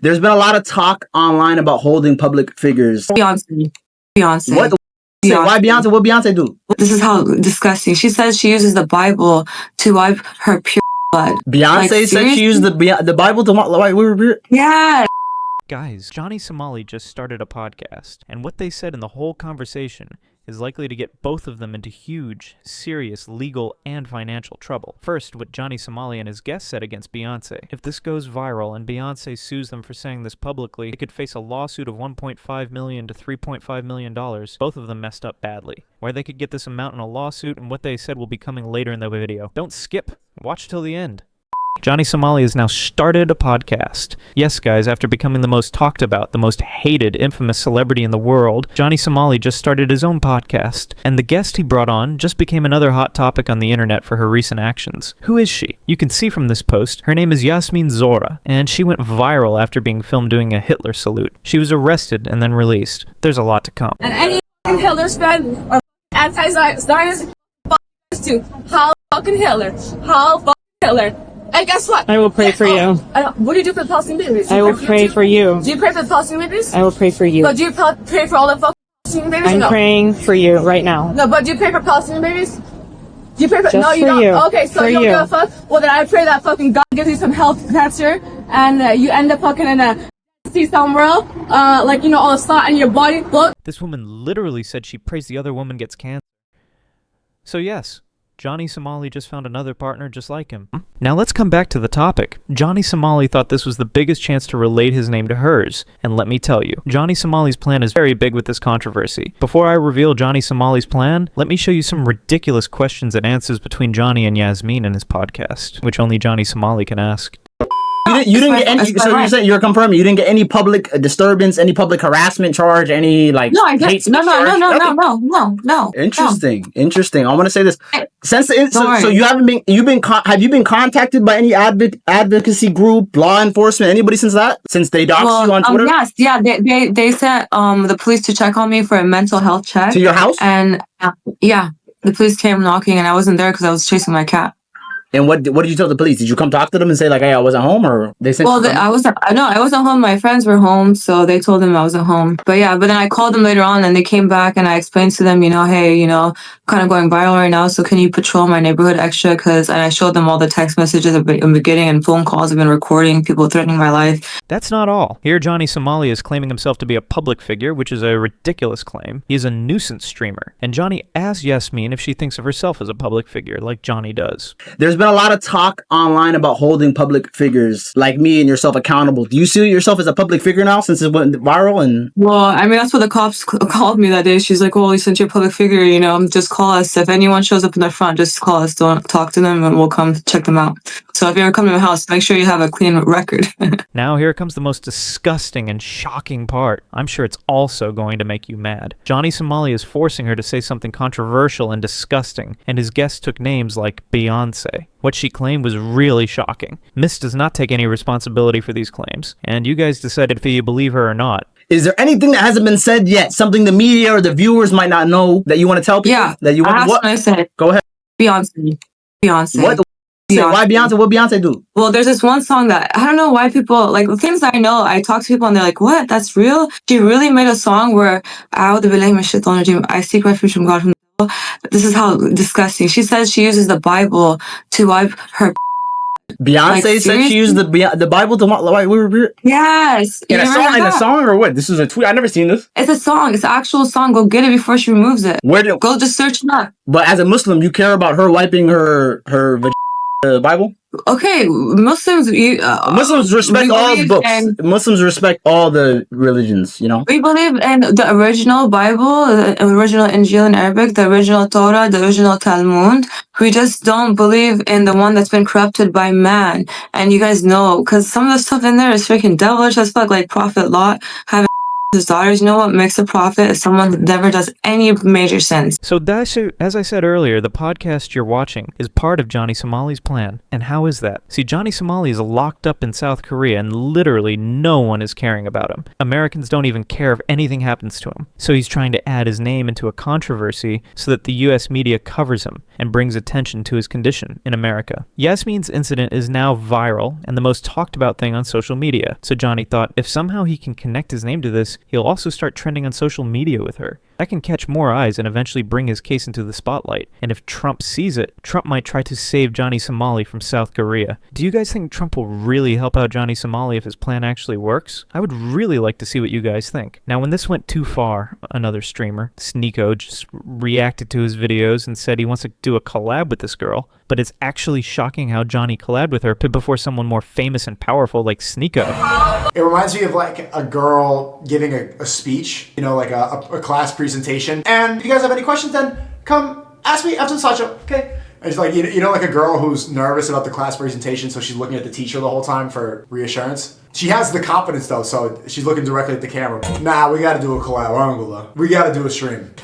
There's been a lot of talk online about holding public figures. Beyonce. What? Why Beyonce? What Beyonce do? This is how disgusting. She says she uses the Bible to wipe her pure blood. Beyonce said she used the Bible to wipe. Yeah. Guys, Johnny Somali just started a podcast, and what they said in the whole conversation is likely to get both of them into huge, serious legal and financial trouble. First, what Johnny Somali and his guest said against Beyonce. If this goes viral and Beyonce sues them for saying this publicly, they could face a lawsuit of $1.5 million to $3.5 million. Both of them messed up badly. Where they could get this amount in a lawsuit and what they said will be coming later in the video. Don't skip. Watch till the end. Johnny Somali has now started a podcast. Yes, guys, after becoming the most talked about, the most hated, infamous celebrity in the world, Johnny Somali just started his own podcast. And the guest he brought on just became another hot topic on the internet for her recent actions. Who is she? You can see from this post, her name is Yasmin Zohra, and she went viral after being filmed doing a Hitler salute. She was arrested and then released. There's a lot to come. And any Hitler fan or anti-Zionist to how fucking Hitler. How fucking Hitler. And guess what? I will pray for you. What do you do for the Palestinian babies? I will pray for you. Do you pray for the Palestinian babies? I will pray for you. But do you pray for all the fucking Palestinian babies? I'm praying for you right now. No, but do you pray for Palestinian babies? Do you pray for? Just No, you for don't. you. Okay, so For you don't you. give a fuck. Well, then I pray that fucking God gives you some health cancer, and you end up fucking in a see somewhere else, like all the snot in your body. Look. This woman literally said she prays the other woman gets cancer. So yes, Johnny Somali just found another partner just like him. Now let's come back to the topic. Johnny Somali thought this was the biggest chance to relate his name to hers. And let me tell you, Johnny Somali's plan is very big with this controversy. Before I reveal Johnny Somali's plan, let me show you some ridiculous questions and answers between Johnny and Yasmin in his podcast, which only Johnny Somali can ask. You didn't get any. So you're saying, you're confirming you didn't get any public disturbance, any public harassment charge, any like? No, I guess no. Interesting. I want to say this. Since Sorry. have you been contacted by any advocacy group, law enforcement, anybody since they doxed you on Twitter? Yes, yeah. They sent the police to check on me for a mental health check To your house? and yeah, the police came knocking, and I wasn't there because I was chasing my cat. And what did you tell the police? Did you come talk to them and say like, "Hey, I wasn't home," or they said? Well, I wasn't home. My friends were home, so they told them I wasn't home. But then I called them later on, and they came back, and I explained to them, hey, kind of going viral right now, so can you patrol my neighborhood extra? And I showed them all the text messages I've been getting and phone calls I've been recording, people threatening my life. That's not all. Here Johnny Somali is claiming himself to be a public figure, which is a ridiculous claim. He is a nuisance streamer. And Johnny asked Yasmin if she thinks of herself as a public figure, like Johnny does. There's been a lot of talk online about holding public figures like me and yourself accountable. Do you see yourself as a public figure now since it went viral? And well, that's what the cops called me that day. She's like, "Well, since you're a public figure, just call us. If anyone shows up in the front, just call us. Don't talk to them, and we'll come check them out. So if you ever come to my house, make sure you have a clean record." Now here comes the most disgusting and shocking part. I'm sure it's also going to make you mad. Johnny Somali is forcing her to say something controversial and disgusting, and his guests took names like Beyonce. What she claimed was really shocking. Miss does not take any responsibility for these claims, and you guys decided if you believe her or not. Is there anything that hasn't been said yet? Something the media or the viewers might not know that you want to tell people? Yeah, that you want. what I said. Go ahead. Beyonce. What? Why Beyonce? What Beyonce do? Well, there's this one song that I don't know why people like the things I know. I talk to people and they're like, "What? That's real?" She really made a song where I seek refuge from God from the devil. This is how disgusting. She says she uses the Bible to wipe her. Beyonce said she used the Bible to wipe. Yes. In a song or what? This is a tweet. I've never seen this. It's a song. It's an actual song. Go get it before she removes it. Go just search it up. But as a Muslim, you care about her wiping her Bible? Okay, Muslims respect all books. Muslims respect all the religions, We believe in the original Bible, the original Injil in Arabic, the original Torah, the original Talmud. We just don't believe in the one that's been corrupted by man. And you guys know, because some of the stuff in there is freaking devilish as fuck, like Prophet Lot having his daughters. You know what makes a prophet is someone who never does any major sins. So as I said earlier, the podcast you're watching is part of Johnny Somali's plan. And how is that? See, Johnny Somali is locked up in South Korea and literally no one is caring about him. Americans don't even care if anything happens to him. So he's trying to add his name into a controversy so that the US media covers him and brings attention to his condition in America. Yasmin's incident is now viral and the most talked about thing on social media. So Johnny thought if somehow he can connect his name to this, he'll also start trending on social media with her. That can catch more eyes and eventually bring his case into the spotlight. And if Trump sees it, Trump might try to save Johnny Somali from South Korea. Do you guys think Trump will really help out Johnny Somali if his plan actually works? I would really like to see what you guys think. Now, when this went too far, another streamer, Sneako, just reacted to his videos and said he wants to do a collab with this girl. But it's actually shocking how Johnny collabed with her before someone more famous and powerful like Sneako. It reminds me of like a girl giving a speech, you know, like a class presentation. And if you guys have any questions, then come ask me after the slideshow, okay? And it's like, you know, like a girl who's nervous about the class presentation, so she's looking at the teacher the whole time for reassurance. She has the confidence though, so she's looking directly at the camera. Nah, we gotta do a collab, I don't go though. We gotta do a stream.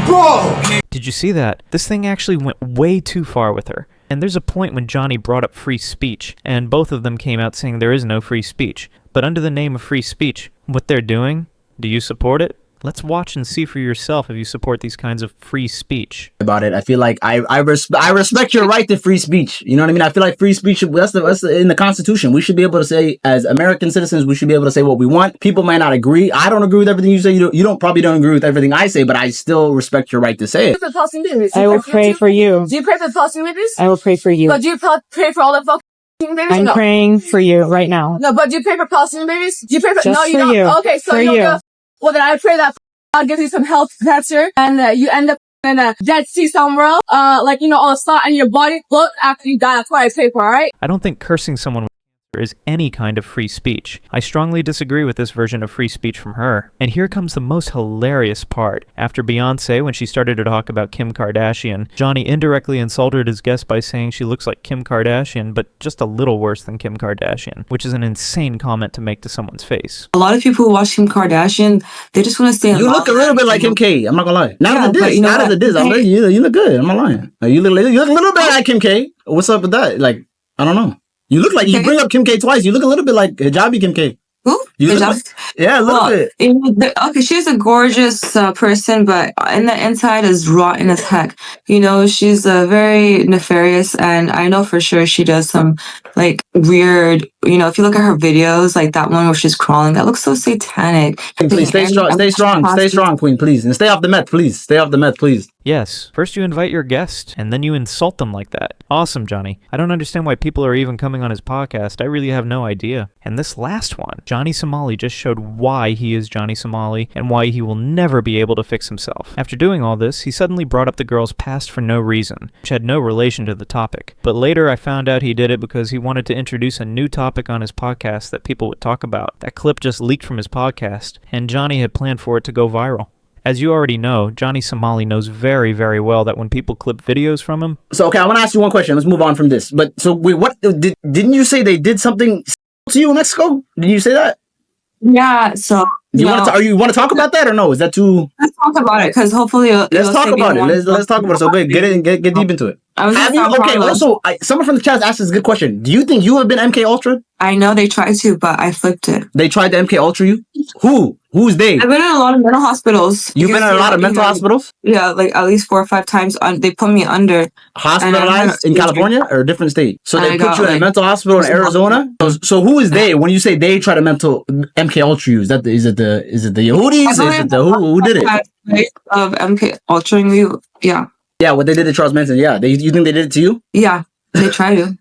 Bro! Did you see that? This thing actually went way too far with her. And there's a point when Johnny brought up free speech, and both of them came out saying there is no free speech. But under the name of free speech, what they're doing, do you support it? Let's watch and see for yourself if you support these kinds of free speech. About it, I feel like I respect your right to free speech. You know what I mean? I feel like free speech, that's in the Constitution. We should be able to say, as American citizens, we should be able to say what we want. People might not agree. I don't agree with everything you say. You probably don't agree with everything I say, but I still respect your right to say it. I will pray for you. Do you pray for the Palestinian babies? I will pray for you. But do you pray for all the fucking babies? I'm No. praying for you right now. No, but do you pray for Palestinian babies? Do you pray for? Just No, you for don't. you. Okay, so For you don't you. go. Well, then I pray that God gives you some health cancer and you end up in a Dead Sea somewhere. Like, you know, all the snot in your body float after you die. That's what I pray for, alright? I don't think cursing someone with cancer is any kind of free speech. I strongly disagree with this version of free speech from her. And here comes the most hilarious part. After Beyonce, when she started to talk about Kim Kardashian, Johnny indirectly insulted his guest by saying she looks like Kim Kardashian, but just a little worse than Kim Kardashian, which is an insane comment to make to someone's face. A lot of people who watch Kim Kardashian, they just want to stay. You look a little bit like Kim K. I'm not gonna lie. Not Yeah, of the but diss. you know Not of what? the diss. Hey. You look good. I'm not lying. You look a little bit like Kim K. What's up with that? Like, I don't know. You look like you bring up Kim K twice. You look a little bit like hijabi Kim K. Who? You look Hijab? like, yeah, a little bit. Okay, she's a gorgeous person, but in the inside is rotten as heck. You know, she's very nefarious, and I know for sure she does some like weird. You know, if you look at her videos, like that one where she's crawling, that looks so satanic. Please stay strong, stay strong, Queen, please, and stay off the meth, please. Stay off the meth, please. Yes, first you invite your guest, and then you insult them like that. Awesome, Johnny. I don't understand why people are even coming on his podcast. I really have no idea. And this last one, Johnny Somali just showed why he is Johnny Somali and why he will never be able to fix himself. After doing all this, he suddenly brought up the girl's past for no reason, which had no relation to the topic. But later I found out he did it because he wanted to introduce a new topic on his podcast that people would talk about. That clip just leaked from his podcast, and Johnny had planned for it to go viral. As you already know, Johnny Somali knows very, very well that when people clip videos from him... So, okay, I want to ask you one question. Let's move on from this. But, so, wait, what, didn't you say they did something to you in Mexico? Did you say that? Yeah, so... You want to talk about that or no? Is that too... Let's talk about it, because hopefully... Let's talk about it. Let's talk about it. So, wait, get deep into it. Okay, also, someone from the chat asked this good question. Do you think you have been MK Ultra? I know they tried to, but I flipped it. They tried to MK Ultra you? Who? Who's they? I've been in a lot of mental hospitals. You've been in a lot of mental hospitals? Yeah, like at least 4 or 5 times. They put me under. Hospitalized in California or a different state? So they put you in a mental hospital in Arizona? So who is they? When you say they try to MK Ultra you, is it the Yehudis? Is it the who did it? Of MK Ultraing you, yeah. Yeah, what they did to Charles Manson, yeah. You think they did it to you? Yeah, they tried to.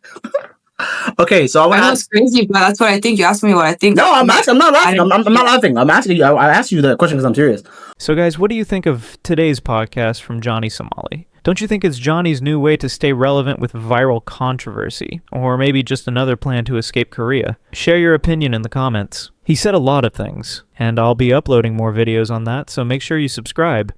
Okay, so I know it's crazy, but that's what I think. You asked me what I think. No, I'm not laughing. I'm not laughing. I'm asking you. I asked you that question because I'm serious. So guys, what do you think of today's podcast from Johnny Somali? Don't you think it's Johnny's new way to stay relevant with viral controversy? Or maybe just another plan to escape Korea? Share your opinion in the comments. He said a lot of things, and I'll be uploading more videos on that, so make sure you subscribe.